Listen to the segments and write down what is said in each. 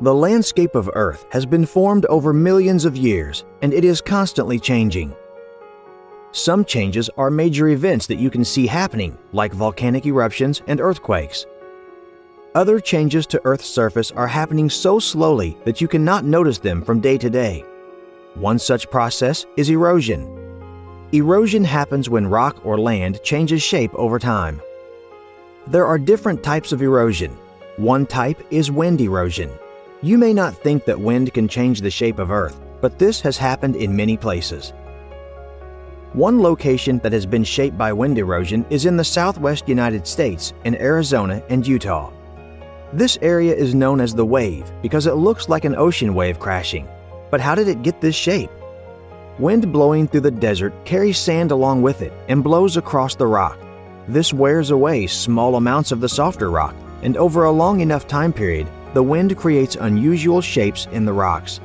The landscape of Earth has been formed over millions of years, and it is constantly changing. Some changes are major events that you can see happening, like volcanic eruptions and earthquakes. Other changes to Earth's surface are happening so slowly that you cannot notice them from day to day. One such process is erosion. Erosion happens when rock or land changes shape over time. There are different types of erosion. One type is wind erosion. You may not think that wind can change the shape of Earth, but this has happened in many places. One location that has been shaped by wind erosion is in the southwest United States in Arizona and Utah. This area is known as the wave because it looks like an ocean wave crashing. But how did it get this shape? Wind blowing through the desert carries sand along with it and blows across the rock. This wears away small amounts of the softer rock, and over a long enough time period, the wind creates unusual shapes in the rocks.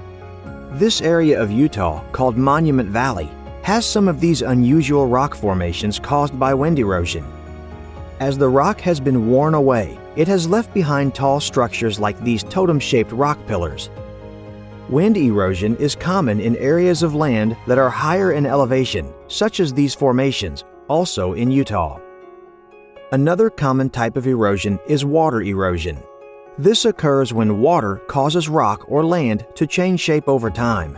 This area of Utah, called Monument Valley, has some of these unusual rock formations caused by wind erosion. As the rock has been worn away, it has left behind tall structures like these totem-shaped rock pillars. Wind erosion is common in areas of land that are higher in elevation, such as these formations, also in Utah. Another common type of erosion is water erosion. This occurs when water causes rock or land to change shape over time.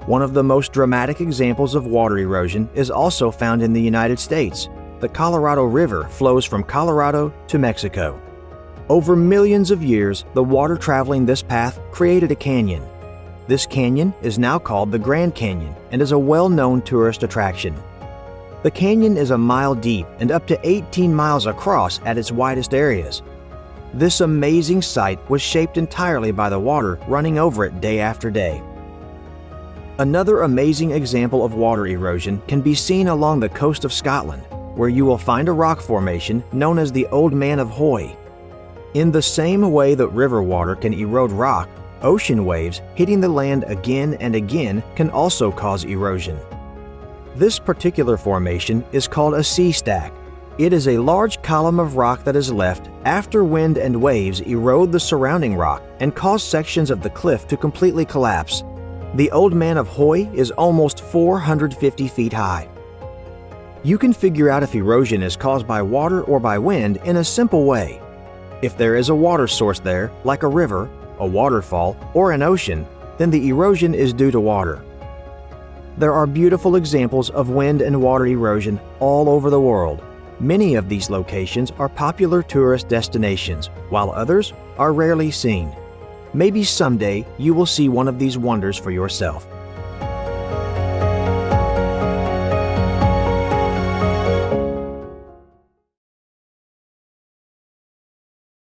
One of the most dramatic examples of water erosion is also found in the United States. The Colorado River flows from Colorado to Mexico. Over millions of years, the water traveling this path created a canyon. This canyon is now called the Grand Canyon and is a well-known tourist attraction. The canyon is a mile deep and up to 18 miles across at its widest areas. This amazing sight was shaped entirely by the water running over it day after day. Another amazing example of water erosion can be seen along the coast of Scotland, where you will find a rock formation known as the Old Man of Hoy. In the same way that river water can erode rock, ocean waves hitting the land again and again can also cause erosion. This particular formation is called a sea stack. It is a large column of rock that is left after wind and waves erode the surrounding rock and cause sections of the cliff to completely collapse. The Old Man of Hoy is almost 450 feet high. You can figure out if erosion is caused by water or by wind in a simple way. If there is a water source there, like a river, a waterfall, or an ocean, then the erosion is due to water. There are beautiful examples of wind and water erosion all over the world. Many of these locations are popular tourist destinations, while others are rarely seen. Maybe someday you will see one of these wonders for yourself.